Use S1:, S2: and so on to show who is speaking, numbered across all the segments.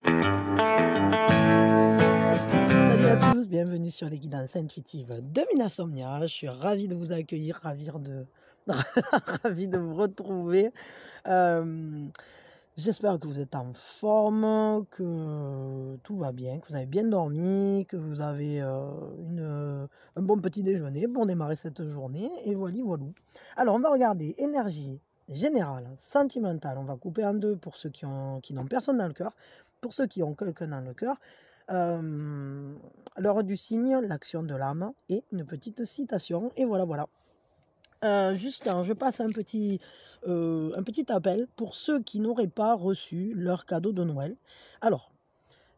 S1: Salut à tous, bienvenue sur les guidances intuitives de Minasomnia. Je suis ravie de vous accueillir, ravie de vous retrouver. Euh, J'espère que vous êtes en forme, que tout va bien, que vous avez bien dormi, que vous avez un bon petit déjeuner pour démarrer cette journée. Et voilà, voilà. Alors, on va regarder énergie générale, sentimentale. On va couper en deux pour ceux qui n'ont personne dans le cœur. Pour ceux qui ont quelqu'un dans le cœur, l'heure du signe, l'action de l'âme et une petite citation. Et voilà, voilà. Juste, je passe un petit appel pour ceux qui n'auraient pas reçu leur cadeau de Noël. Alors,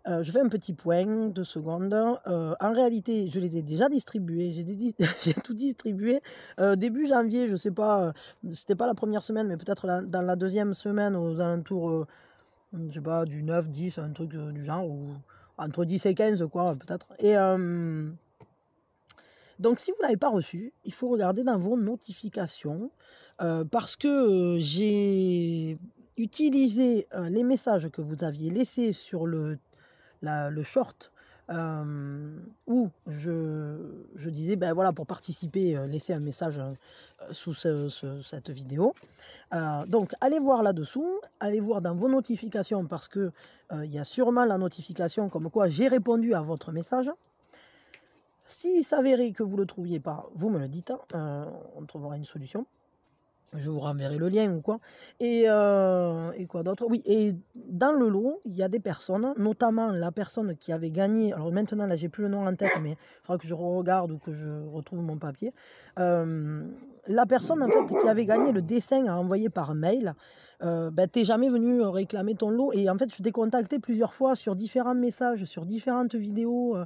S1: je fais un petit point, 2 secondes. En réalité, je les ai déjà distribués. J'ai tout distribué. Début janvier, je sais pas, c'était pas la première semaine, mais peut-être dans la deuxième semaine, aux alentours, je sais pas, du 9, 10, un truc du genre, ou entre 10 et 15, quoi, peut-être. Et donc, si vous ne l'avez pas reçu, il faut regarder dans vos notifications parce que j'ai utilisé les messages que vous aviez laissés sur le short où je disais, ben voilà, pour participer, laissez un message sous cette vidéo. Donc, allez voir là-dessous, allez voir dans vos notifications parce que il y a sûrement la notification comme quoi j'ai répondu à votre message. S'il s'avérait que vous ne le trouviez pas, vous me le dites, on trouvera une solution. Je vous renverrai le lien ou quoi. Et quoi d'autre? Oui, et dans le lot, il y a des personnes, notamment la personne qui avait gagné. Alors maintenant, là, j'ai plus le nom en tête, mais il faudra que je regarde ou que je retrouve mon papier. La personne, en fait, qui avait gagné le dessin à envoyer par mail, ben, t'es jamais venu réclamer ton lot. Et en fait, je t'ai contacté plusieurs fois sur différents messages, sur différentes vidéos.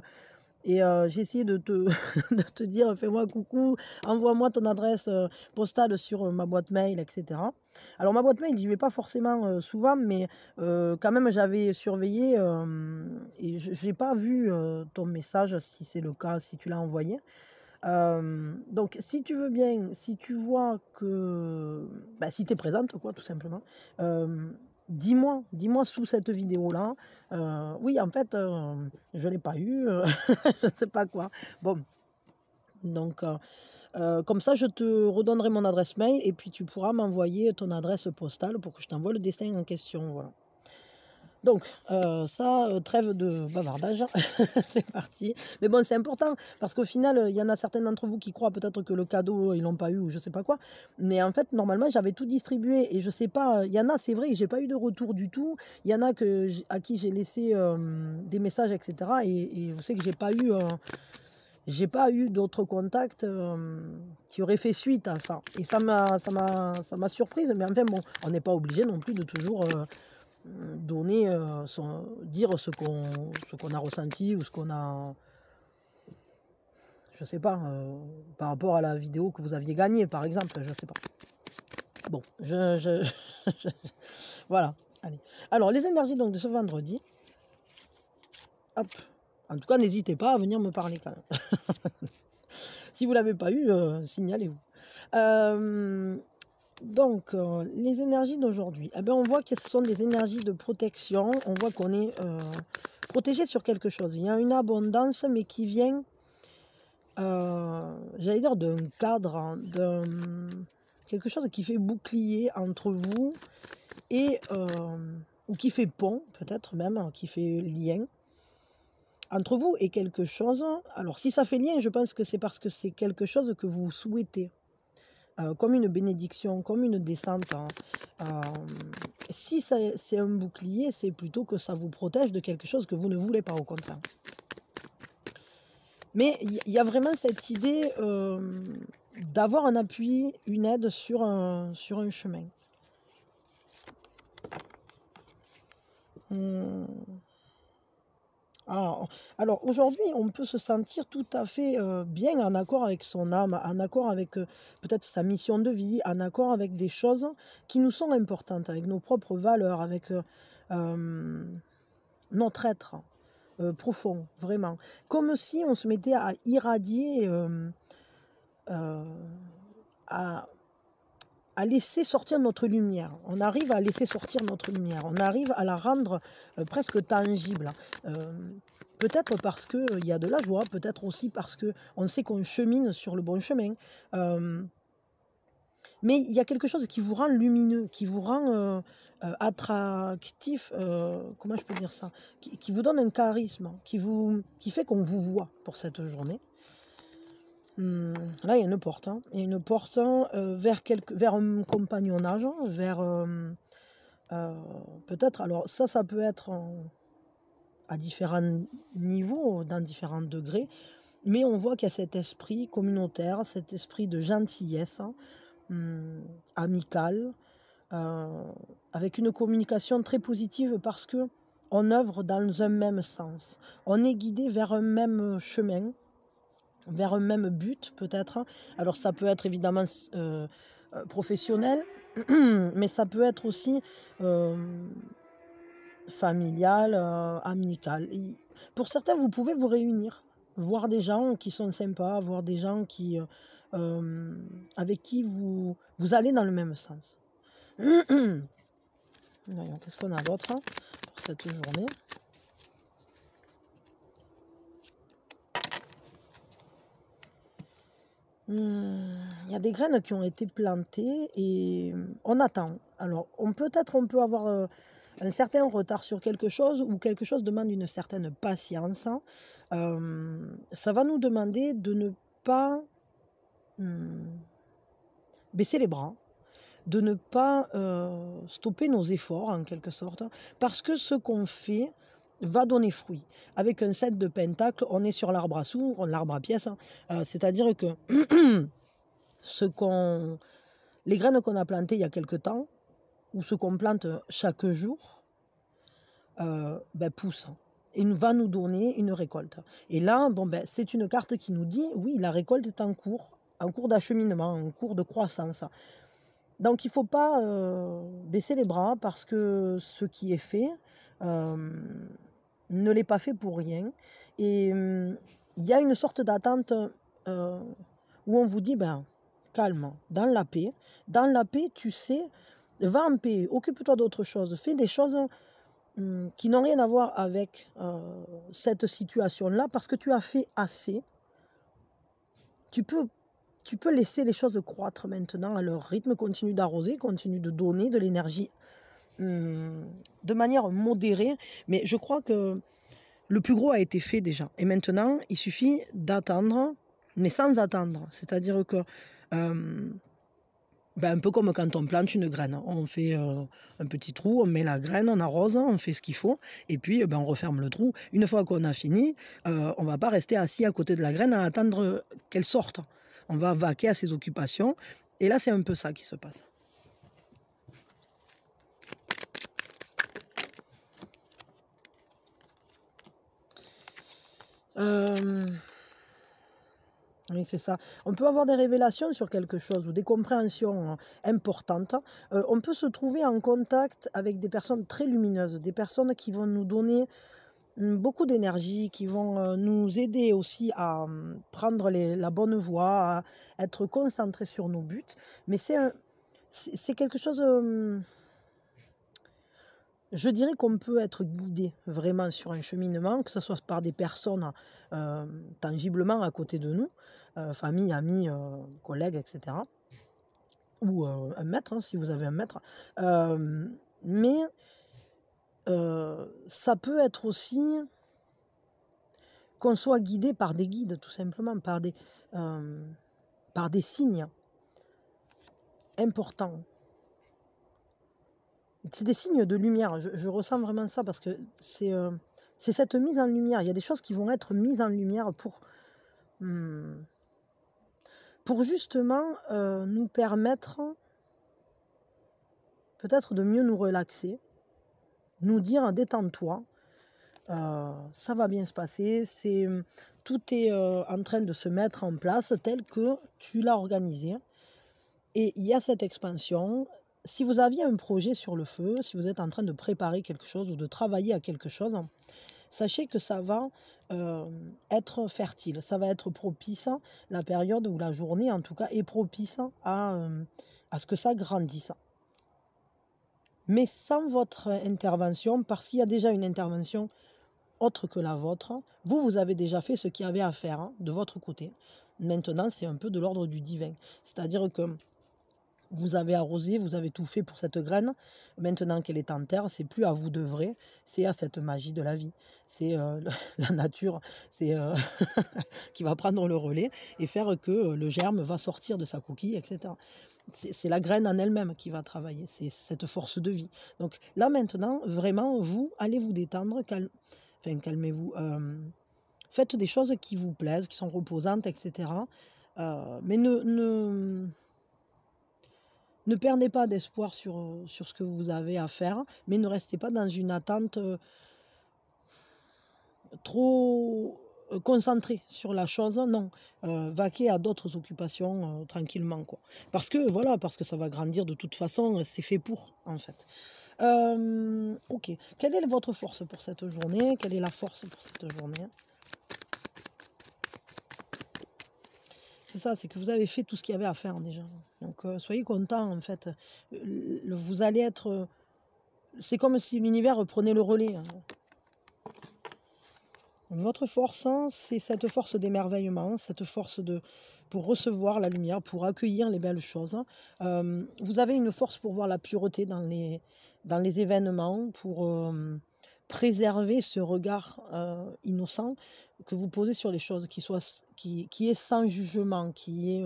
S1: Et j'ai essayé de te de te dire: «Fais-moi coucou, envoie-moi ton adresse, postale sur, ma boîte mail» et cetera. Alors ma boîte mail, j'y vais pas forcément, souvent, mais quand même j'avais surveillé, et j'ai pas vu, ton message, si c'est le cas, si tu l'as envoyé. Donc si tu veux bien, si tu vois que, bah, si tu es présente quoi, tout simplement, dis-moi sous cette vidéo-là, «Oui, en fait, je l'ai pas eu, je sais pas quoi». Bon, donc comme ça, je te redonnerai mon adresse mail et puis tu pourras m'envoyer ton adresse postale pour que je t'envoie le dessin en question, voilà. Donc, ça, trêve de bavardage, c'est parti. Mais bon, c'est important parce qu'au final, il y en a certains d'entre vous qui croient peut-être que le cadeau, ils l'ont pas eu ou je sais pas quoi. Mais en fait, normalement, j'avais tout distribué et je sais pas, il y en a, c'est vrai que j'ai pas eu de retour du tout. Il y en a à qui j'ai laissé, des messages et cetera et je sais que j'ai pas eu d'autres contacts, qui auraient fait suite à ça et ça m'a surprise. Mais enfin bon, on n'est pas obligé non plus de toujours, donner, dire ce qu'on a ressenti ou ce qu'on a, je sais pas, par rapport à la vidéo que vous aviez gagnée, par exemple, je sais pas. Bon, je voilà, allez. Alors les énergies donc de ce vendredi, hop, en tout cas n'hésitez pas à venir me parler quand même. Si vous l'avez pas eu, signalez-vous. Donc les énergies d'aujourd'hui, eh ben, on voit que ce sont des énergies de protection, on voit qu'on est, protégé sur quelque chose. Il y a une abondance, mais qui vient, j'allais dire d'un cadre, hein, quelque chose qui fait bouclier entre vous et ou qui fait pont, peut-être même, hein, qui fait lien entre vous et quelque chose. Alors si ça fait lien, je pense que c'est parce que c'est quelque chose que vous souhaitez, comme une bénédiction, comme une descente, hein. Si c'est un bouclier, c'est plutôt que ça vous protège de quelque chose que vous ne voulez pas, au contraire. Mais il y a vraiment cette idée, d'avoir un appui, une aide sur un chemin. Mmh. Ah, alors aujourd'hui, on peut se sentir tout à fait, bien en accord avec son âme, en accord avec, peut-être sa mission de vie, en accord avec des choses qui nous sont importantes, avec nos propres valeurs, avec, hem, notre être, profond, vraiment. Comme si on se mettait à irradier, heu, à à laisser sortir notre lumière. On arrive à laisser sortir notre lumière. On arrive à la rendre presque tangible. Peut-être parce qu'il y a de la joie, peut-être aussi parce qu'on sait qu'on chemine sur le bon chemin. Mais il y a quelque chose qui vous rend lumineux, qui vous rend attractif, comment je peux dire ça, qui vous donne un charisme, qui fait qu'on vous voit pour cette journée. Là, il y a une porte, hein. Il y a une porte vers un compagnonnage, vers peut-être, alors ça peut être à différents niveaux, dans différents degrés, mais on voit qu'il y a cet esprit communautaire, cet esprit de gentillesse, amicale, avec une communication très positive parce que on œuvre dans un même sens. On est guidé vers un même chemin, vers un même but peut-être. Alors ça peut être évidemment professionnel, mais ça peut être aussi familial, amical. Pour certains, vous pouvez vous réunir, voir des gens qui sont sympas, voir des gens avec qui vous allez dans le même sens. Voyons, qu'est-ce qu'on a d'autre pour cette journée? Il y a des graines qui ont été plantées et on attend. Alors, peut-être on peut avoir un certain retard sur quelque chose ou quelque chose demande une certaine patience. Ça va nous demander de ne pas baisser les bras, de ne pas stopper nos efforts en quelque sorte, parce que ce qu'on fait va donner fruit. Avec un 7 de pentacle, on est sur l'arbre à sous, l'arbre à pièces, c'est-à-dire que les graines qu'on a plantées il y a quelque temps, ou ce qu'on plante chaque jour, pousse et va nous donner une récolte. Et là, c'est une carte qui nous dit, oui, la récolte est en cours d'acheminement, en cours de croissance. Donc il ne faut pas baisser les bras parce que ce qui est fait ne l'est pas fait pour rien. Et il y a une sorte d'attente où on vous dit, calme, dans la paix. Dans la paix, tu sais, va en paix, occupe-toi d'autre chose, fais des choses qui n'ont rien à voir avec cette situation-là parce que tu as fait assez. Tu peux laisser les choses croître maintenant à leur rythme, continue d'arroser, continue de donner de l'énergie de manière modérée. Mais je crois que le plus gros a été fait déjà. Et maintenant, il suffit d'attendre, mais sans attendre. C'est-à-dire que, un peu comme quand on plante une graine. On fait un petit trou, on met la graine, on arrose, on fait ce qu'il faut, et puis on referme le trou. Une fois qu'on a fini, on ne va pas rester assis à côté de la graine à attendre qu'elle sorte. On va vaquer à ses occupations. Et là, c'est un peu ça qui se passe. Oui, c'est ça. On peut avoir des révélations sur quelque chose ou des compréhensions importantes. On peut se trouver en contact avec des personnes très lumineuses, des personnes qui vont nous donner beaucoup d'énergie, qui vont nous aider aussi à prendre la bonne voie, à être concentrés sur nos buts. Mais c'est quelque chose, je dirais qu'on peut être guidé vraiment sur un cheminement, que ce soit par des personnes tangiblement à côté de nous, famille, amis, collègues, etc. Ou un maître, si vous avez un maître. Mais ça peut être aussi qu'on soit guidé par des guides, tout simplement, par des signes importants. C'est des signes de lumière, je ressens vraiment ça parce que c'est cette mise en lumière. Il y a des choses qui vont être mises en lumière pour justement nous permettre peut-être de mieux nous relaxer, nous dire détends-toi, ça va bien se passer, tout est en train de se mettre en place tel que tu l'as organisé. Et il y a cette expansion. Si vous aviez un projet sur le feu, si vous êtes en train de préparer quelque chose ou de travailler à quelque chose, sachez que ça va être fertile, ça va être propice, la période ou la journée en tout cas est propice à ce que ça grandisse. Mais sans votre intervention, parce qu'il y a déjà une intervention autre que la vôtre. Vous avez déjà fait ce qu'il y avait à faire hein, de votre côté. Maintenant, c'est un peu de l'ordre du divin. C'est-à-dire que vous avez arrosé, vous avez tout fait pour cette graine. Maintenant qu'elle est en terre, c'est plus à vous d'œuvrer, c'est à cette magie de la vie. C'est la nature, c'est qui va prendre le relais et faire que le germe va sortir de sa coquille, etc. C'est la graine en elle-même qui va travailler, c'est cette force de vie. Donc là maintenant, vraiment, vous allez vous détendre, calmez-vous. Faites des choses qui vous plaisent, qui sont reposantes, etc. Mais ne perdez pas d'espoir sur ce que vous avez à faire, mais ne restez pas dans une attente trop concentrée sur la chose. Non, vaquez à d'autres occupations tranquillement, quoi. Parce que ça va grandir de toute façon, c'est fait pour, en fait. Ok, quelle est votre force pour cette journée? Quelle est la force pour cette journée? C'est ça, c'est que vous avez fait tout ce qu'il y avait à faire déjà. Donc soyez contents en fait. Vous allez être... c'est comme si l'univers prenait le relais. Hein. Votre force, hein, c'est cette force d'émerveillement, cette force pour recevoir la lumière, pour accueillir les belles choses. Vous avez une force pour voir la pureté dans les événements, pour préserver ce regard innocent que vous posez sur les choses, qui est sans jugement, qui est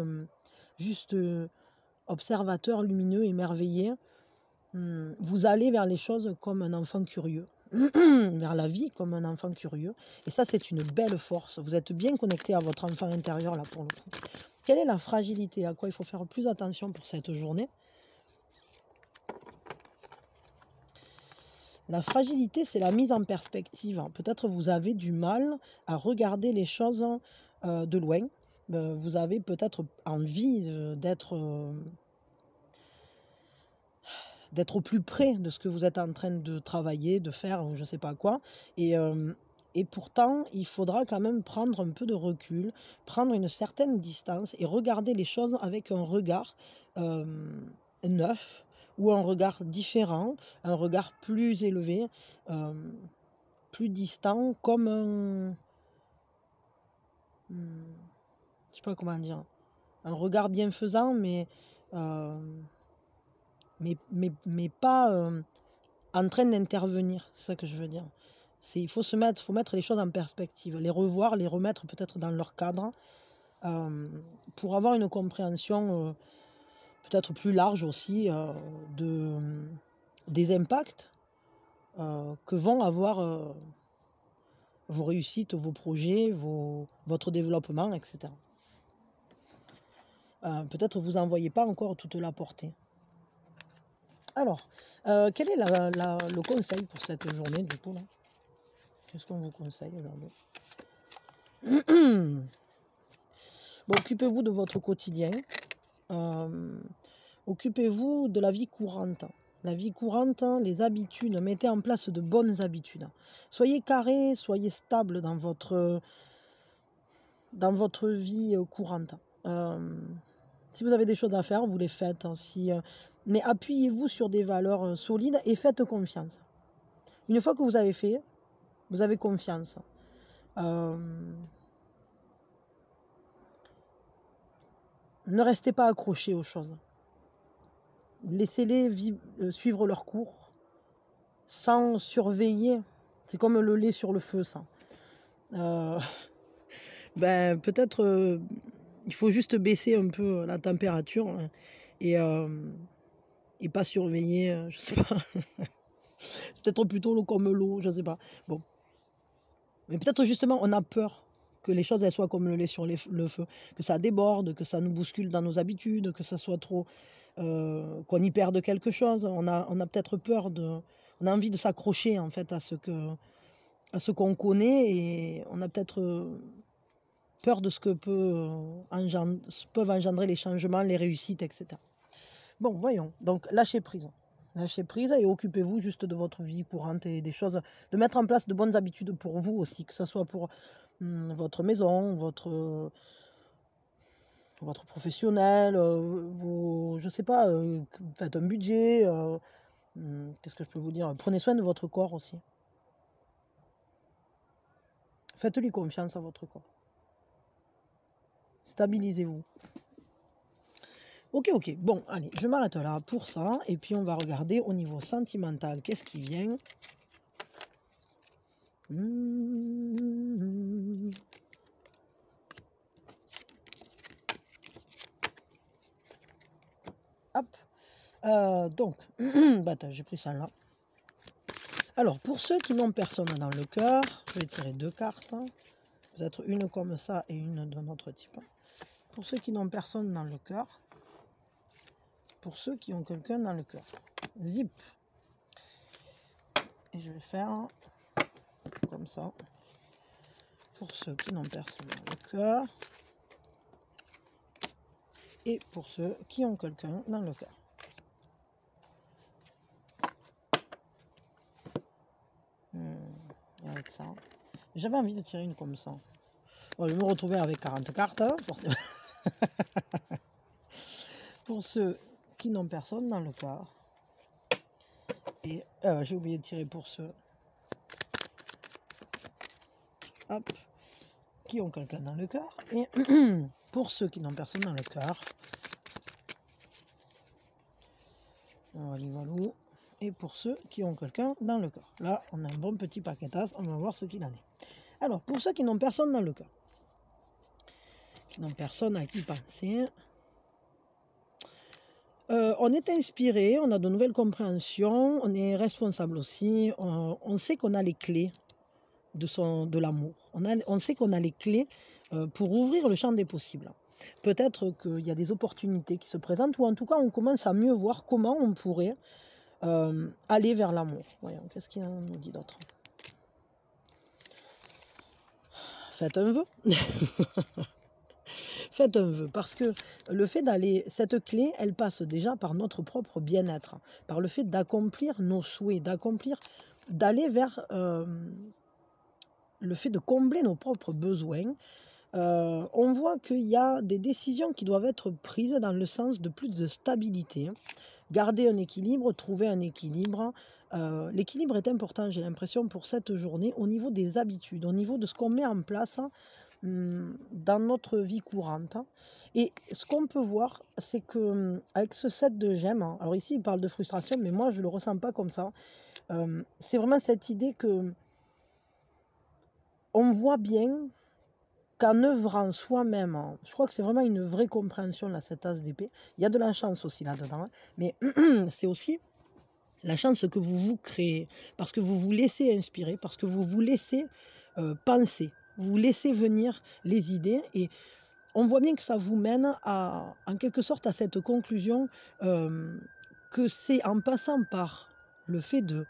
S1: juste observateur lumineux, émerveillé. Vous allez vers les choses comme un enfant curieux, vers la vie comme un enfant curieux. Et ça, c'est une belle force. Vous êtes bien connecté à votre enfant intérieur, là, pour le coup. Quelle est la fragilité? À quoi il faut faire plus attention pour cette journée? La fragilité, c'est la mise en perspective. Peut-être vous avez du mal à regarder les choses de loin. Vous avez peut-être envie d'être au plus près de ce que vous êtes en train de travailler, de faire, ou je ne sais pas quoi. Et pourtant, il faudra quand même prendre un peu de recul, prendre une certaine distance et regarder les choses avec un regard neuf ou un regard différent, un regard plus élevé, plus distant, comme un... je sais pas comment dire. Un regard bienfaisant, mais pas en train d'intervenir, c'est ça que je veux dire. Il faut mettre les choses en perspective, les revoir, les remettre peut-être dans leur cadre, pour avoir une compréhension peut-être plus large aussi des impacts que vont avoir vos réussites, vos projets, votre développement, etc. Peut-être vous n'en voyez pas encore toute la portée. Alors, quel est le conseil pour cette journée, du coup, là? Qu'est-ce qu'on vous conseille aujourd'hui? Bon, occupez-vous de votre quotidien. Occupez-vous de la vie courante. La vie courante, les habitudes, mettez en place de bonnes habitudes. Soyez carré, soyez stable dans votre vie courante. Si vous avez des choses à faire, vous les faites. Mais appuyez-vous sur des valeurs solides et faites confiance. Une fois que vous avez fait, vous avez confiance. Ne restez pas accrochés aux choses. Laissez-les suivre leur cours sans surveiller. C'est comme le lait sur le feu, ça. Peut-être il faut juste baisser un peu la température hein, et pas surveiller, je sais pas. Peut-être plutôt comme l'eau, je sais pas. Bon. Mais peut-être justement, on a peur que les choses elles soient comme le lait sur le feu, que ça déborde, que ça nous bouscule dans nos habitudes, que ça soit trop, qu'on y perde quelque chose. On a peut-être peur on a envie de s'accrocher en fait à ce qu'on connaît et on a peut-être peur de ce que peuvent engendrer les changements, les réussites, etc. Bon, voyons. Donc, lâchez prise. Lâchez prise et occupez-vous juste de votre vie courante et des choses, de mettre en place de bonnes habitudes pour vous aussi, que ce soit pour votre maison, votre professionnel, je sais pas, faites un budget, qu'est-ce que je peux vous dire? Prenez soin de votre corps aussi. Faites-lui confiance à votre corps. Stabilisez-vous. Ok, ok. Bon, allez, je m'arrête là pour ça. Et puis, on va regarder au niveau sentimental, qu'est-ce qui vient. Hop. Donc, bah, j'ai pris ça là. Alors, pour ceux qui n'ont personne dans le cœur, je vais tirer 2 cartes. Peut-être une comme ça et une d'un autre type. Pour ceux qui n'ont personne dans le cœur, pour ceux qui ont quelqu'un dans le cœur. Zip. Et je vais faire comme ça. Pour ceux qui n'ont personne dans le cœur. Et pour ceux qui ont quelqu'un dans le cœur. Et avec ça. J'avais envie de tirer une comme ça. Bon, je vais me retrouver avec 40 cartes, hein, forcément. Pour ceux qui n'ont personne dans le cœur. Et j'ai oublié de tirer pour ceux hop, qui ont quelqu'un dans le cœur. Et pour ceux qui n'ont personne dans le cœur. Voilà. Et pour ceux qui ont quelqu'un dans le cœur. Là, on a un bon petit paquetage. On va voir ce qu'il en est. Alors, pour ceux qui n'ont personne dans le cœur. Qui n'ont personne à qui penser. On est inspiré, on a de nouvelles compréhensions, on est responsable aussi, on sait qu'on a les clés de l'amour. On sait qu'on a les clés pour ouvrir le champ des possibles. Peut-être qu'il y a des opportunités qui se présentent, ou en tout cas on commence à mieux voir comment on pourrait aller vers l'amour. Voyons, qu'est-ce qu'il nous dit d'autre? Faites un vœu. Faites un vœu, parce que le fait d'aller, cette clé, elle passe déjà par notre propre bien-être, par le fait d'accomplir nos souhaits, d'aller vers le fait de combler nos propres besoins. On voit qu'il y a des décisions qui doivent être prises dans le sens de plus de stabilité. Garder un équilibre, trouver un équilibre. L'équilibre est important, j'ai l'impression, pour cette journée, au niveau des habitudes, au niveau de ce qu'on met en place dans notre vie courante. Et ce qu'on peut voir, c'est que avec ce set de gemmes, alors ici il parle de frustration, mais moi je le ressens pas comme ça. C'est vraiment cette idée que on voit bien qu'en œuvrant soi-même, je crois que c'est vraiment une vraie compréhension là, cette as d'épée. Il y a de la chance aussi là-dedans, mais c'est aussi la chance que vous vous créez, parce que vous vous laissez inspirer, parce que vous vous laissez penser, vous laissez venir les idées, et on voit bien que ça vous mène en quelque sorte à cette conclusion que c'est en passant par le fait de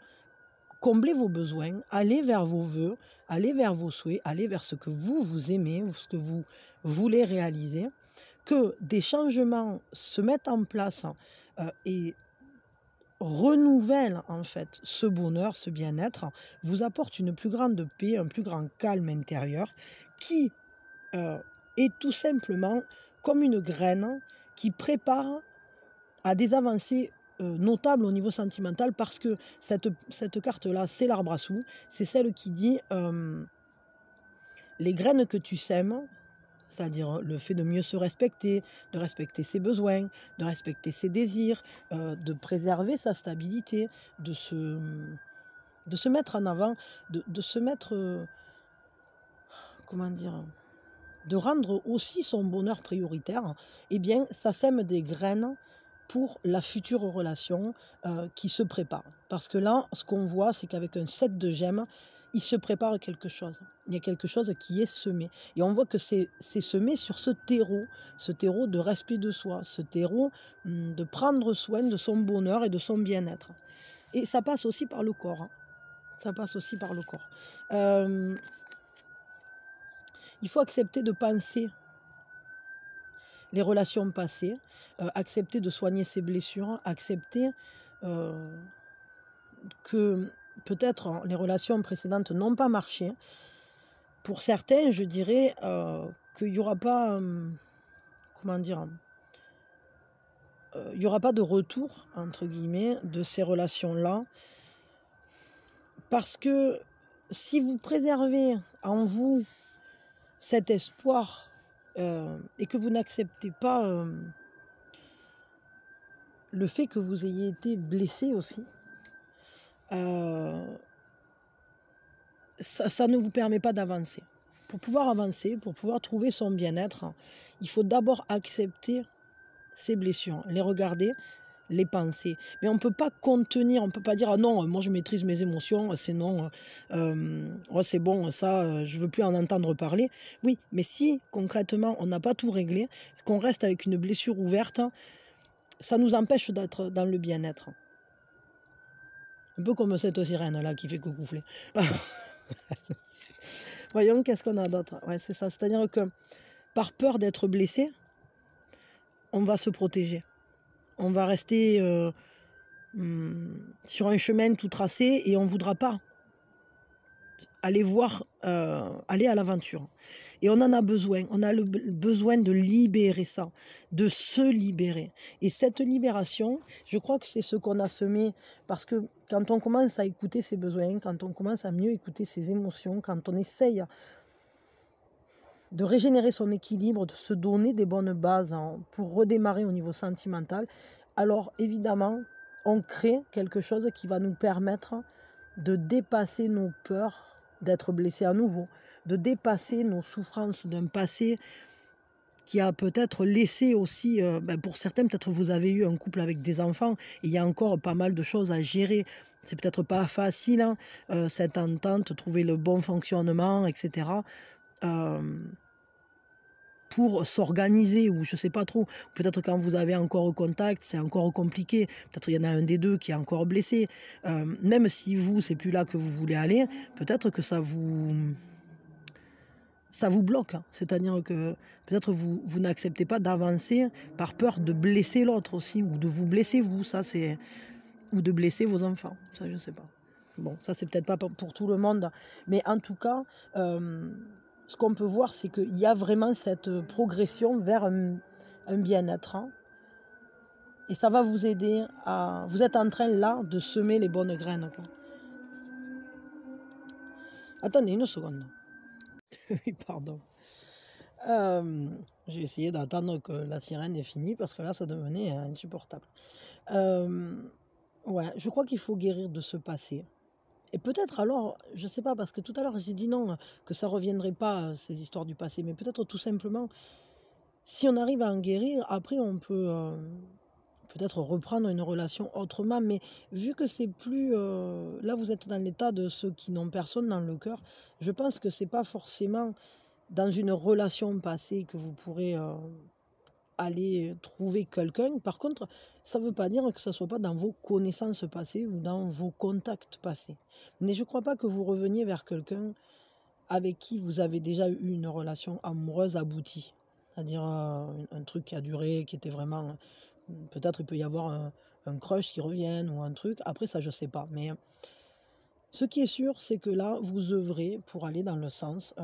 S1: combler vos besoins, aller vers vos vœux, aller vers vos souhaits, aller vers ce que vous aimez, ce que vous voulez réaliser, que des changements se mettent en place et renouvellent en fait ce bonheur, ce bien-être, vous apporte une plus grande paix, un plus grand calme intérieur qui est tout simplement comme une graine qui prépare à des avancées notables au niveau sentimental, parce que cette carte-là, c'est l'arbre à sous, c'est celle qui dit les graines que tu sèmes, c'est-à-dire le fait de mieux se respecter, de respecter ses besoins, de respecter ses désirs, de préserver sa stabilité, de se mettre en avant, de se mettre, comment dire, de rendre aussi son bonheur prioritaire, eh bien, ça sème des graines pour la future relation qui se prépare. Parce que là, ce qu'on voit, c'est qu'avec un set de gemmes, il se prépare quelque chose. Il y a quelque chose qui est semé. Et on voit que c'est semé sur ce terreau de respect de soi, ce terreau de prendre soin de son bonheur et de son bien-être. Et ça passe aussi par le corps. Ça passe aussi par le corps. Il faut accepter de penser les relations passées, accepter de soigner ses blessures, accepter que peut-être les relations précédentes n'ont pas marché. Pour certains, je dirais qu'il n'y aura pas, comment dire, il y aura pas de «retour» entre guillemets de ces relations-là. Parce que si vous préservez en vous cet espoir, et que vous n'acceptez pas, le fait que vous ayez été blessé aussi, heu, ça ne vous permet pas d'avancer. Pour pouvoir avancer, pour pouvoir trouver son bien-être, il faut d'abord accepter ses blessures, les regarder, les penser. Mais on ne peut pas contenir, on ne peut pas dire: «Ah non, moi je maîtrise mes émotions, c'est non, ouais c'est bon ça, je veux plus en entendre parler». Oui, mais si concrètement on n'a pas tout réglé, qu'on reste avec une blessure ouverte, ça nous empêche d'être dans le bien-être. Un peu comme cette sirène là qui fait que couffler. Voyons qu'est-ce qu'on a d'autre? Ouais, c'est ça, c'est-à-dire que par peur d'être blessé, on va se protéger. On va rester, sur un chemin tout tracé et on ne voudra pas aller voir, aller à l'aventure et on en a besoin. On a le besoin de libérer ça, de se libérer et cette libération, je crois que c'est ce qu'on a semé parce que quand on commence à écouter ses besoins, quand on commence à mieux écouter ses émotions, quand on essaye de régénérer son équilibre, de se donner des bonnes bases, hein, pour redémarrer au niveau sentimental, alors évidemment, on crée quelque chose qui va nous permettre de dépasser nos peurs d'être blessés à nouveau, de dépasser nos souffrances d'un passé qui a peut-être laissé aussi, pour certains, peut-être vous avez eu un couple avec des enfants, et il y a encore pas mal de choses à gérer. C'est peut-être pas facile, hein, cette entente, trouver le bon fonctionnement, et cetera. Pour s'organiser ou je sais pas trop. Peut-être quand vous avez encore contact, c'est encore compliqué. Peut-être il y en a un des 2 qui est encore blessé. Même si vous, c'est plus là que vous voulez aller, peut-être que ça vous bloque, hein. C'est-à-dire que peut-être vous n'acceptez pas d'avancer par peur de blesser l'autre aussi ou de vous blesser vous, ça c'est ou de blesser vos enfants, ça je sais pas. Bon, ça c'est peut-être pas pour tout le monde, mais en tout cas, ce qu'on peut voir, c'est qu'il y a vraiment cette, progression vers un bien-être, hein, et ça va vous aider à vous êtes en train là de semer les bonnes graines, quoi. Attendez une seconde. Oui, pardon. J'ai essayé d'attendre que la sirène ait fini parce que là, ça devenait insupportable. Hem, ouais, je crois qu'il faut guérir de ce passé. Et peut-être alors, je sais pas, parce que tout à l'heure j'ai dit non, que ça reviendrait pas, ces histoires du passé, mais peut-être tout simplement, si on arrive à en guérir, après on peut, peut-être reprendre une relation autrement. Mais vu que c'est plus, là vous êtes dans l'état de ceux qui n'ont personne dans le cœur, je pense que c'est pas forcément dans une relation passée que vous pourrez, aller trouver quelqu'un. Par contre, ça ne veut pas dire que ça soit pas dans vos connaissances passées ou dans vos contacts passés. Mais je ne crois pas que vous reveniez vers quelqu'un avec qui vous avez déjà eu une relation amoureuse aboutie. C'est-à-dire, un truc qui a duré, qui était vraiment, peut-être il peut y avoir un crush qui revienne ou un truc. Après ça, je sais pas. Mais ce qui est sûr, c'est que là, vous œuvrez pour aller dans le sens,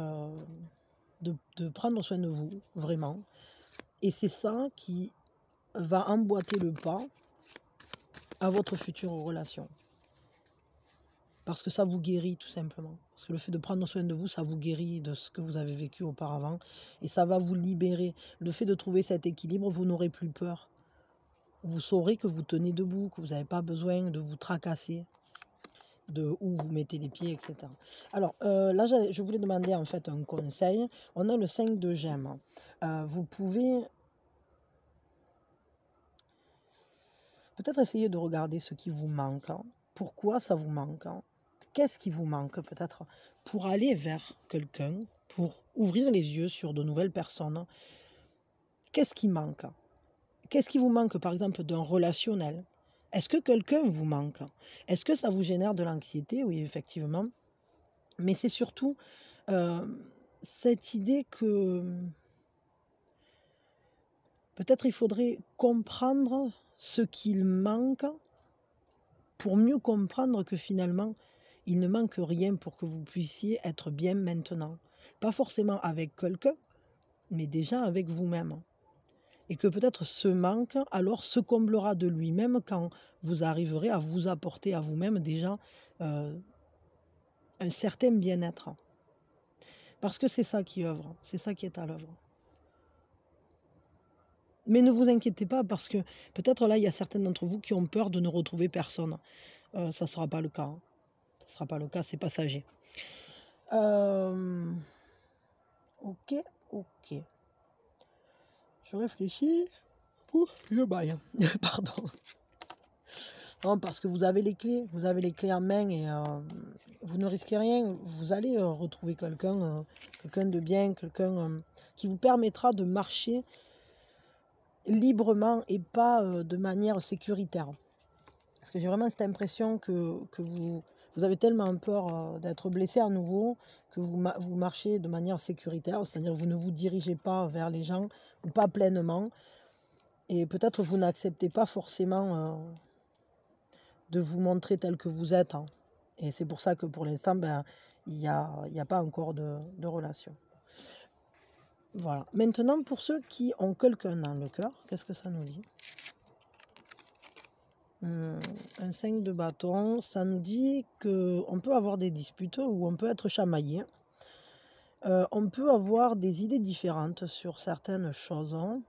S1: de prendre soin de vous, vraiment. Et c'est ça qui va emboîter le pas à votre future relation. Parce que ça vous guérit tout simplement. Parce que le fait de prendre soin de vous, ça vous guérit de ce que vous avez vécu auparavant. Et ça va vous libérer. Le fait de trouver cet équilibre, vous n'aurez plus peur. Vous saurez que vous tenez debout, que vous n'avez pas besoin de vous tracasser, de où vous mettez les pieds, etc. Alors là, je voulais demander en fait un conseil. On a le 5 de gemmes. Vous pouvez peut-être essayer de regarder ce qui vous manque, hein. Pourquoi ça vous manque, hein. Qu'est-ce qui vous manque peut-être pour aller vers quelqu'un, pour ouvrir les yeux sur de nouvelles personnes? Qu'est-ce qui manque? Qu'est-ce qui vous manque par exemple d'un relationnel? Est-ce que quelqu'un vous manque? Est-ce que ça vous génère de l'anxiété? Oui, effectivement. Mais c'est surtout cette idée que peut-être il faudrait comprendre ce qu'il manque pour mieux comprendre que finalement, il ne manque rien pour que vous puissiez être bien maintenant. Pas forcément avec quelqu'un, mais déjà avec vous-même. et que peut-être ce manque alors se comblera de lui-même quand vous arriverez à vous apporter à vous-même déjà un certain bien-être. Parce que c'est ça qui œuvre, c'est ça qui est à l'œuvre. Mais ne vous inquiétez pas parce que peut-être là, il y a certains d'entre vous qui ont peur de ne retrouver personne. Ça ne sera pas le cas, hein. Ça ne sera pas le cas, c'est passager. Ok, ok. Je réfléchis. Ouf, je baille. Pardon. Non, parce que vous avez les clés en main et vous ne risquez rien. Vous allez retrouver quelqu'un de bien, quelqu'un qui vous permettra de marcher librement et pas de manière sécuritaire. Parce que j'ai vraiment cette impression que vous avez tellement peur d'être blessé à nouveau que vous marchez de manière sécuritaire, c'est-à-dire vous ne vous dirigez pas vers les gens ou pas pleinement. Et peut-être vous n'acceptez pas forcément de vous montrer tel que vous êtes, hein. Et c'est pour ça que pour l'instant, ben, il n'y a pas encore de relation. Voilà. Maintenant, pour ceux qui ont quelqu'un dans le cœur, qu'est-ce que ça nous dit? Un 5 de bâton, ça nous dit qu'on peut avoir des disputes ou on peut être chamaillé. On peut avoir des idées différentes sur certaines choses, hein.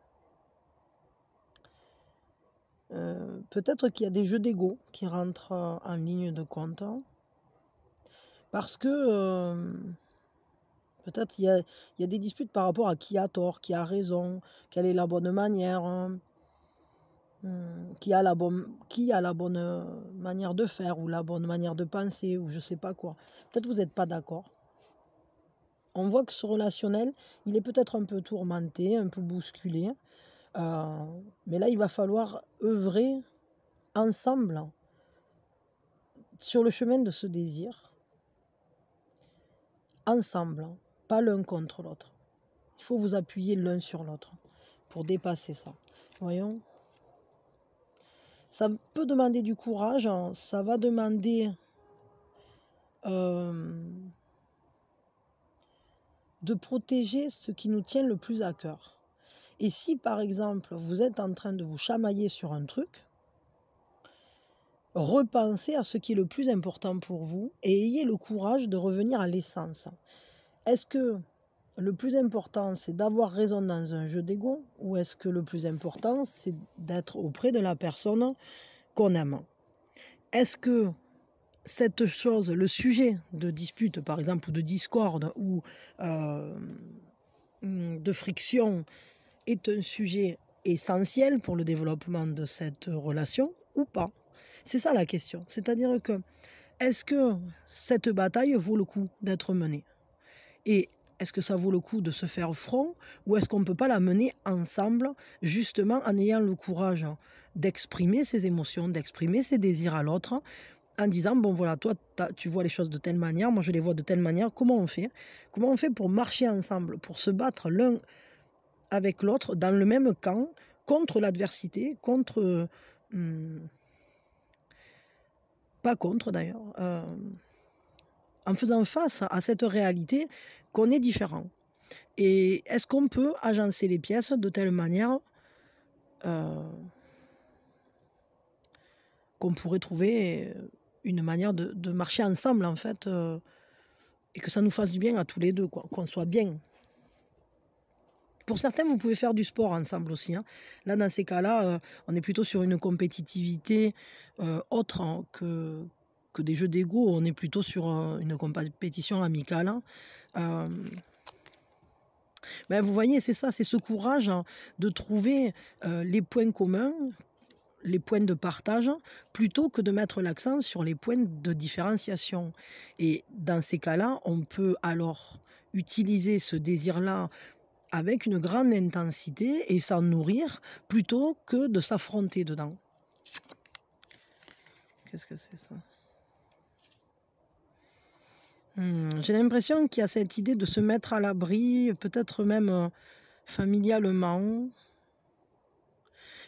S1: Peut-être qu'il y a des jeux d'ego qui rentrent en ligne de compte, hein. Parce que peut-être il y a des disputes par rapport à qui a tort, qui a raison, quelle est la bonne manière, hein. Qui a la bonne manière de faire ou la bonne manière de penser ou je sais pas quoi. Peut-être vous n'êtes pas d'accord. On voit que ce relationnel, il est peut-être un peu tourmenté, un peu bousculé. Mais là, il va falloir œuvrer ensemble sur le chemin de ce désir. Ensemble, pas l'un contre l'autre. Il faut vous appuyer l'un sur l'autre pour dépasser ça. Voyons. Ça peut demander du courage, hein. Ça va demander de protéger ce qui nous tient le plus à cœur. Et si par exemple vous êtes en train de vous chamailler sur un truc, repensez à ce qui est le plus important pour vous et ayez le courage de revenir à l'essence. Est-ce que le plus important c'est d'avoir raison dans un jeu d'ego ou est-ce que le plus important c'est d'être auprès de la personne qu'on aime? Est-ce que cette chose, le sujet de dispute par exemple ou de discorde ou de friction est un sujet essentiel pour le développement de cette relation ou pas? C'est ça la question. C'est-à-dire que, est-ce que cette bataille vaut le coup d'être menée? Et est-ce que ça vaut le coup de se faire front ou est-ce qu'on ne peut pas la mener ensemble, justement en ayant le courage d'exprimer ses émotions, d'exprimer ses désirs à l'autre, en disant, bon voilà, toi tu vois les choses de telle manière, moi je les vois de telle manière, comment on fait? Comment on fait pour marcher ensemble, pour se battre l'un avec l'autre dans le même camp, contre l'adversité, contre... pas contre d'ailleurs, en faisant face à cette réalité qu'on est différent. Et est-ce qu'on peut agencer les pièces de telle manière qu'on pourrait trouver une manière de marcher ensemble en fait, et que ça nous fasse du bien à tous les deux, quoi, qu'on soit bien. Pour certains, vous pouvez faire du sport ensemble aussi, hein. Là, dans ces cas-là, on est plutôt sur une compétitivité autre, hein, que des jeux d'ego. On est plutôt sur une compétition amicale, hein. Ben, vous voyez, c'est ça, c'est ce courage, hein, de trouver les points communs, les points de partage, plutôt que de mettre l'accent sur les points de différenciation. Et dans ces cas-là, on peut alors utiliser ce désir-là avec une grande intensité et s'en nourrir plutôt que de s'affronter dedans. Qu'est-ce que c'est ça? J'ai l'impression qu'il y a cette idée de se mettre à l'abri, peut-être même familialement.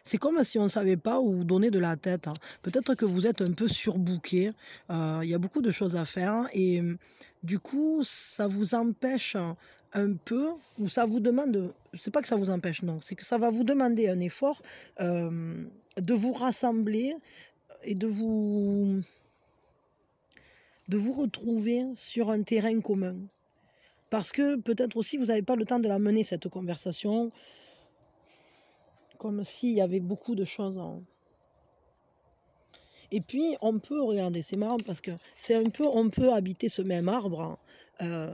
S1: C'est comme si on ne savait pas où donner de la tête, hein. Peut-être que vous êtes un peu surbooké, il y a beaucoup de choses à faire et du coup, ça vous empêche un peu ou ça vous demande c'est pas que ça vous empêche, non, c'est que ça va vous demander un effort, de vous rassembler et de vous retrouver sur un terrain commun. Parce que peut-être aussi vous n'avez pas le temps de la mener cette conversation, comme s'il y avait beaucoup de choses en et puis on peut regarder, c'est marrant parce que c'est un peu on peut habiter ce même arbre, hein,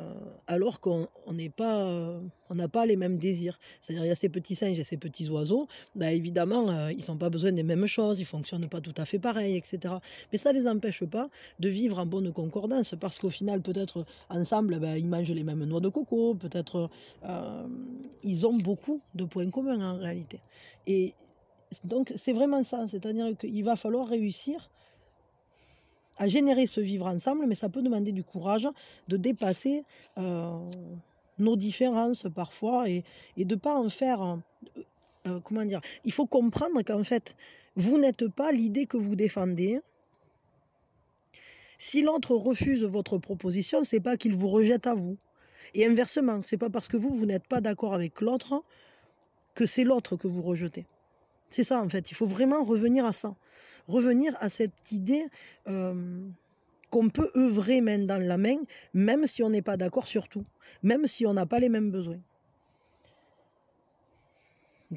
S1: alors qu'on n'est pas, on n'a pas les mêmes désirs. C'est-à-dire il y a ces petits singes et ces petits oiseaux, bah, évidemment, ils ont pas besoin des mêmes choses, ils fonctionnent pas tout à fait pareil et cetera. Mais ça les empêche pas de vivre en bonne concordance parce qu'au final peut-être, ensemble, bah, ils mangent les mêmes noix de coco, peut-être, ils ont beaucoup de points communs en réalité et donc c'est vraiment ça, c'est-à-dire qu'il va falloir réussir à générer ce vivre ensemble, mais ça peut demander du courage de dépasser nos différences parfois et de ne pas en faire, comment dire, il faut comprendre qu'en fait, vous n'êtes pas l'idée que vous défendez. Si l'autre refuse votre proposition, c'est pas qu'il vous rejette à vous. Et inversement, c'est pas parce que vous n'êtes pas d'accord avec l'autre que c'est l'autre que vous rejetez. C'est ça en fait, il faut vraiment revenir à ça. Revenir à cette idée qu'on peut œuvrer main dans la main, même si on n'est pas d'accord sur tout, même si on n'a pas les mêmes besoins.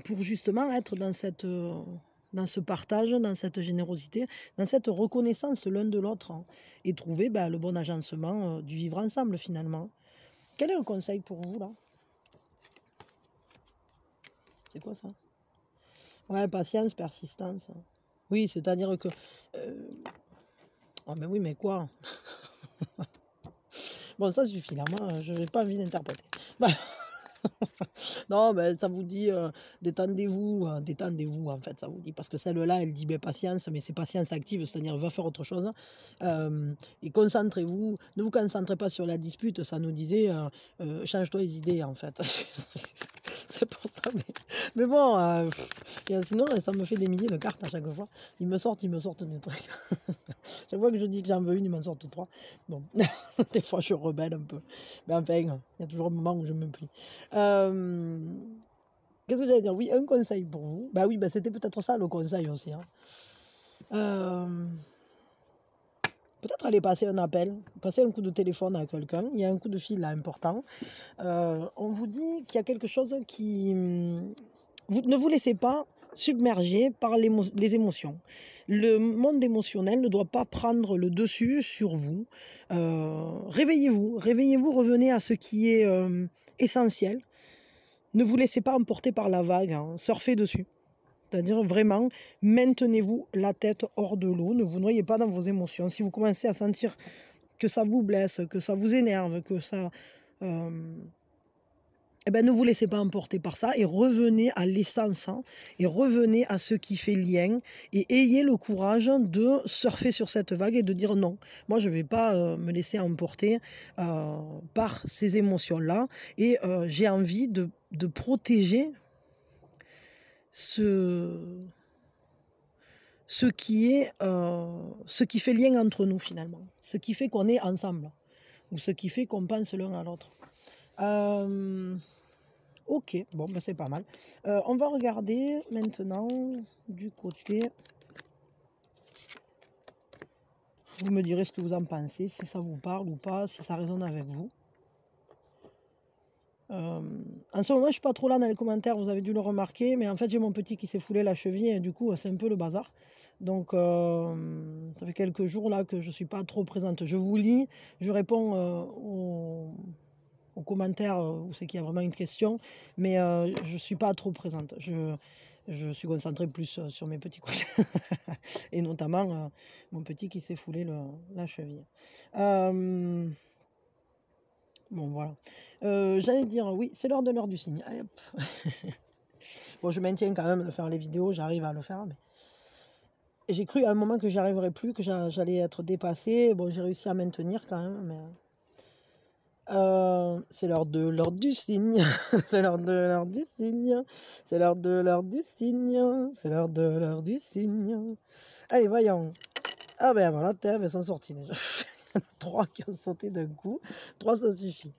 S1: Pour justement être dans ce partage, dans cette générosité, dans cette reconnaissance l'un de l'autre, hein, et trouver le bon agencement du vivre ensemble finalement. Quel est le conseil pour vous là? C'est quoi ça? Ouais, patience, persistance. Oui, c'est-à-dire que... Oh mais oui, mais quoi? Bon, ça suffit là, moi, je n'ai pas envie d'interpréter. Bah, non, ben, ça vous dit détendez-vous, en fait, ça vous dit. Parce que celle-là, elle dit patience, mais c'est patience active, c'est-à-dire va faire autre chose. Et concentrez-vous, ne vous concentrez pas sur la dispute, ça nous disait change-toi les idées, en fait. C'est pour ça, mais bon, sinon, ça me fait des milliers de cartes à chaque fois. Ils me sortent des trucs. Chaque fois que je dis que j'en veux une, ils m'en sortent 3. Bon, des fois, je rebelle un peu. Mais enfin, il y a toujours un moment où je me plie. Qu'est-ce que j'allais dire? Oui, un conseil pour vous. Bah oui, c'était peut-être ça le conseil aussi, hein. Peut-être aller passer un appel, passer un coup de téléphone à quelqu'un. Il y a un coup de fil là important. On vous dit qu'il y a quelque chose qui... Vous ne vous laissez pas submerger par les émotions. Le monde émotionnel ne doit pas prendre le dessus sur vous. Réveillez-vous, revenez à ce qui est essentiel. Ne vous laissez pas emporter par la vague, hein, surfez dessus. C'est-à-dire vraiment, maintenez-vous la tête hors de l'eau, ne vous noyez pas dans vos émotions. Si vous commencez à sentir que ça vous blesse, que ça vous énerve, que ça... ne vous laissez pas emporter par ça et revenez à l'essence, hein, et revenez à ce qui fait lien et ayez le courage de surfer sur cette vague et de dire non. Moi, je ne vais pas me laisser emporter par ces émotions-là et j'ai envie de protéger ce qui fait lien entre nous finalement, ce qui fait qu'on est ensemble ou ce qui fait qu'on pense l'un à l'autre. Ok, bon, c'est pas mal. On va regarder maintenant du côté. Vous me direz ce que vous en pensez, si ça vous parle ou pas, si ça résonne avec vous. En ce moment, je suis pas trop là dans les commentaires, vous avez dû le remarquer, mais en fait, j'ai mon petit qui s'est foulé la cheville et du coup, c'est un peu le bazar. Donc, ça fait quelques jours là que je suis pas trop présente. Je vous lis, je réponds aux commentaires où c'est qu'il y a vraiment une question, mais je suis pas trop présente. Je suis concentrée plus sur mes petits coups et notamment mon petit qui s'est foulé la cheville. Bon, voilà. J'allais dire, oui, c'est l'heure de l'heure du signe. Allez, hop. Bon, je maintiens quand même de faire les vidéos, j'arrive à le faire, mais j'ai cru à un moment que j'y arriverais plus, que j'allais être dépassée. Bon, j'ai réussi à maintenir quand même, mais C'est l'heure du cygne, c'est l'heure du cygne, c'est l'heure du cygne, c'est l'heure du cygne. Allez, voyons. Ah ben voilà, elles sont sorties déjà. 3 qui ont sauté d'un coup. 3 ça suffit.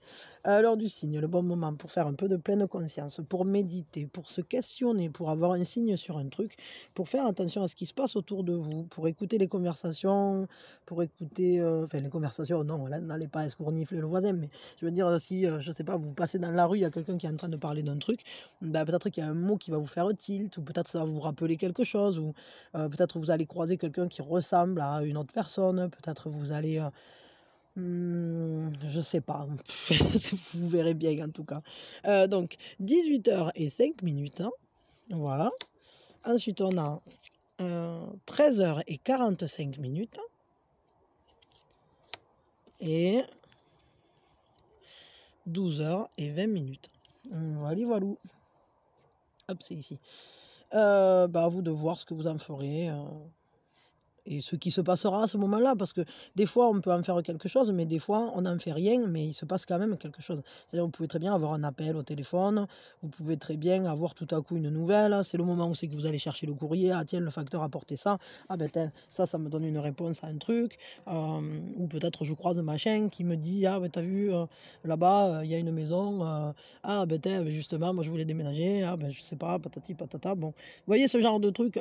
S1: L'heure du cygne, le bon moment pour faire un peu de pleine conscience, pour méditer, pour se questionner, pour avoir un signe sur un truc, pour faire attention à ce qui se passe autour de vous, pour écouter les conversations, pour écouter, enfin les conversations, non, là, n'allez pas escournifler le voisin, mais je veux dire, si, je sais pas, vous passez dans la rue, il y a quelqu'un qui est en train de parler d'un truc, bah, peut-être qu'il y a un mot qui va vous faire tilt, ou peut-être ça va vous rappeler quelque chose, ou peut-être vous allez croiser quelqu'un qui ressemble à une autre personne, peut-être vous allez, je sais pas, vous verrez bien en tout cas. Donc 18h05, hein, voilà. Ensuite on a 13h45 et 12h20. Voilà, voilà. Hop, c'est ici. Bah, à vous de voir ce que vous en ferez. Et ce qui se passera à ce moment-là, parce que des fois on peut en faire quelque chose, mais des fois on n'en fait rien, mais il se passe quand même quelque chose. C'est-à-dire vous pouvez très bien avoir un appel au téléphone, vous pouvez très bien avoir tout à coup une nouvelle, c'est le moment où c'est que vous allez chercher le courrier, ah tiens le facteur a porté ça, ah ben ça me donne une réponse à un truc, ou peut-être je croise machin qui me dit ah ben t'as vu là-bas il y a une maison, ah ben justement moi je voulais déménager, ah ben je sais pas, patati patata, bon, vous voyez ce genre de truc.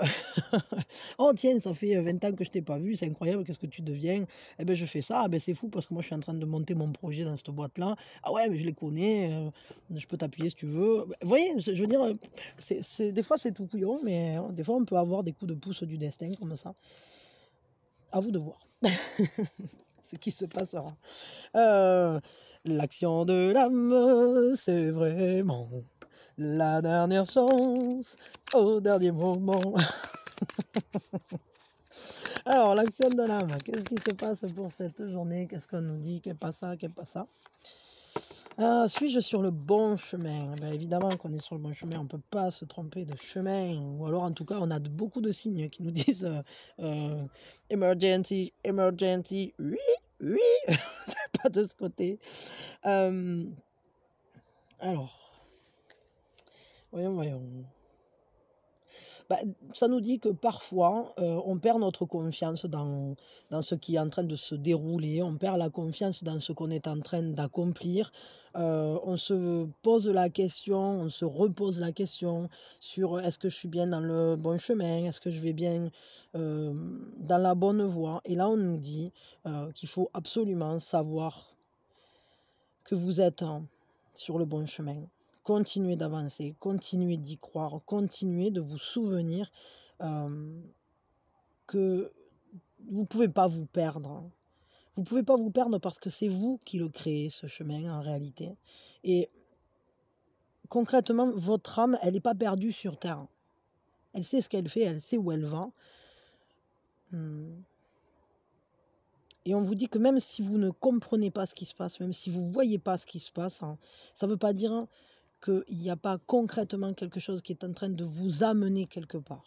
S1: Oh tiens, ça fait 20 ans que je t'ai pas vu, c'est incroyable, qu'est-ce que tu deviens? Eh ben je fais ça, ah ben c'est fou parce que moi je suis en train de monter mon projet dans cette boîte-là. Ah ouais, mais je les connais, je peux t'appuyer si tu veux. Vous voyez, je veux dire, des fois c'est tout couillon, mais des fois on peut avoir des coups de pouce du destin comme ça. À vous de voir ce qui se passera. L'action de l'âme, c'est vraiment la dernière chance au dernier moment. Alors, l'action de l'âme, qu'est-ce qui se passe pour cette journée? Qu'est-ce qu'on nous dit? Qu'est pas ça? Qu'est pas ça? Suis-je sur le bon chemin? Ben, évidemment qu'on est sur le bon chemin, on ne peut pas se tromper de chemin. Ou alors, en tout cas, on a beaucoup de signes qui nous disent emergency, emergency, oui, oui, pas de ce côté. Alors, voyons. Bah, ça nous dit que parfois, on perd notre confiance dans ce qui est en train de se dérouler, on perd la confiance dans ce qu'on est en train d'accomplir. On se pose la question, on se repose la question sur, est-ce que je suis bien dans le bon chemin? Est-ce que je vais bien, dans la bonne voie? Et là, on nous dit, qu'il faut absolument savoir que vous êtes, sur le bon chemin. Continuez d'avancer, continuez d'y croire, continuez de vous souvenir que vous ne pouvez pas vous perdre. Vous ne pouvez pas vous perdre parce que c'est vous qui le créez, ce chemin, en réalité. Et concrètement, votre âme, elle n'est pas perdue sur Terre. Elle sait ce qu'elle fait, elle sait où elle va. Et on vous dit que même si vous ne comprenez pas ce qui se passe, même si vous ne voyez pas ce qui se passe, ça ne veut pas dire qu'il n'y a pas concrètement quelque chose qui est en train de vous amener quelque part.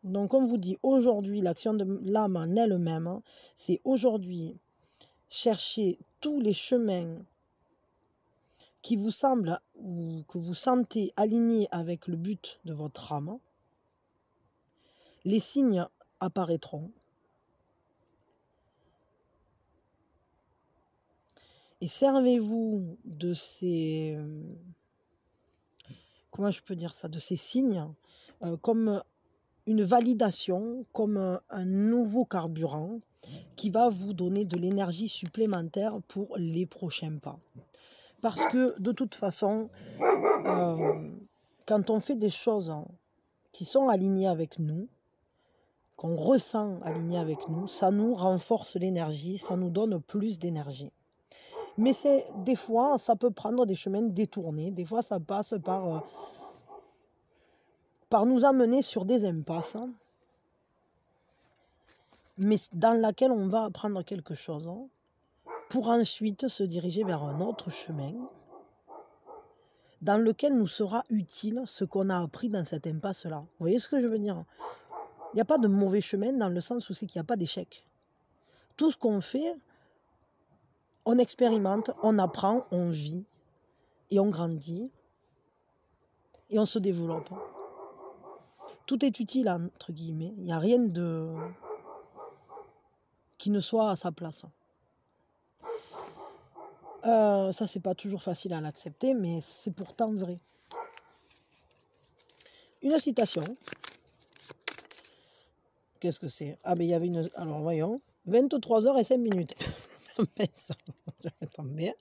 S1: Donc on vous dit aujourd'hui, l'action de l'âme en elle-même, c'est aujourd'hui chercher tous les chemins qui vous semblent ou que vous sentez alignés avec le but de votre âme. Les signes apparaîtront. Et servez-vous de ces, comment je peux dire ça, de ces signes comme une validation, comme un nouveau carburant qui va vous donner de l'énergie supplémentaire pour les prochains pas. Parce que de toute façon, quand on fait des choses qui sont alignées avec nous, qu'on ressent alignées avec nous, ça nous renforce l'énergie, ça nous donne plus d'énergie. Mais des fois, ça peut prendre des chemins détournés, des fois ça passe par nous amener sur des impasses, mais dans laquelle on va apprendre quelque chose, pour ensuite se diriger vers un autre chemin, dans lequel nous sera utile ce qu'on a appris dans cette impasse-là. Vous voyez ce que je veux dire? Il n'y a pas de mauvais chemin dans le sens où c'est qu'il n'y a pas d'échec. Tout ce qu'on fait, On expérimente, on apprend, on vit et on grandit et on se développe. Tout est utile, entre guillemets. Il n'y a rien qui ne soit à sa place. Ça, c'est pas toujours facile à l'accepter, mais c'est pourtant vrai. Une citation. Qu'est-ce que c'est? Ah, mais il y avait une... Alors, voyons. 23h05. Mince, je vais tomber.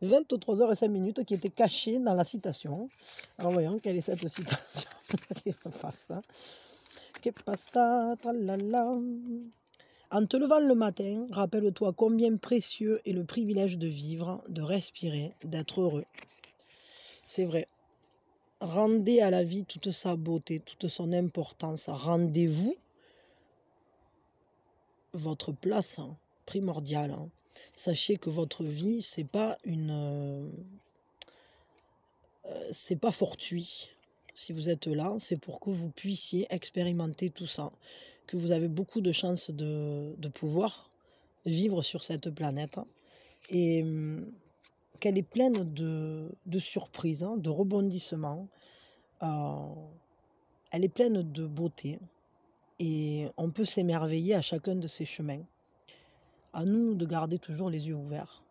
S1: 23h05 qui était cachée dans la citation. Alors, voyons, quelle est cette citation? Qu'est-ce qui se passe? Qu'est-ce que ça? Tralala. En te levant le matin, rappelle-toi combien précieux est le privilège de vivre, de respirer, d'être heureux. C'est vrai. Rendez à la vie toute sa beauté, toute son importance. Rendez-vous votre place primordiale. Sachez que votre vie, c'est pas fortuit. Si vous êtes là, c'est pour que vous puissiez expérimenter tout ça. Que vous avez beaucoup de chances de pouvoir vivre sur cette planète. Et qu'elle est pleine de surprises, de rebondissements. Elle est pleine de beauté. Et on peut s'émerveiller à chacun de ces chemins. À nous de garder toujours les yeux ouverts.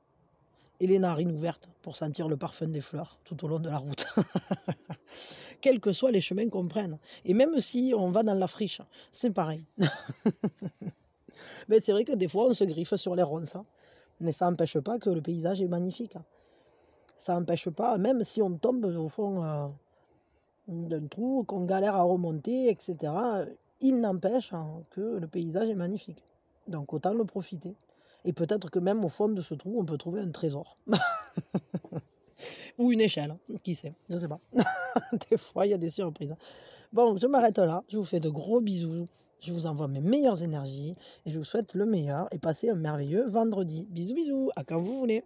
S1: Et les narines ouvertes pour sentir le parfum des fleurs tout au long de la route. Quels que soient les chemins qu'on prenne. Et même si on va dans la friche, c'est pareil. Mais c'est vrai que des fois, on se griffe sur les ronces. Mais ça n'empêche pas que le paysage est magnifique. Ça n'empêche pas, même si on tombe au fond d'un trou, qu'on galère à remonter, etc., il n'empêche que le paysage est magnifique. Donc autant le profiter. Et peut-être que même au fond de ce trou, on peut trouver un trésor. Ou une échelle, qui sait, je ne sais pas. Des fois, il y a des surprises. Bon, je m'arrête là. Je vous fais de gros bisous. Je vous envoie mes meilleures énergies. Et je vous souhaite le meilleur. Et passez un merveilleux vendredi. Bisous, bisous. À quand vous voulez.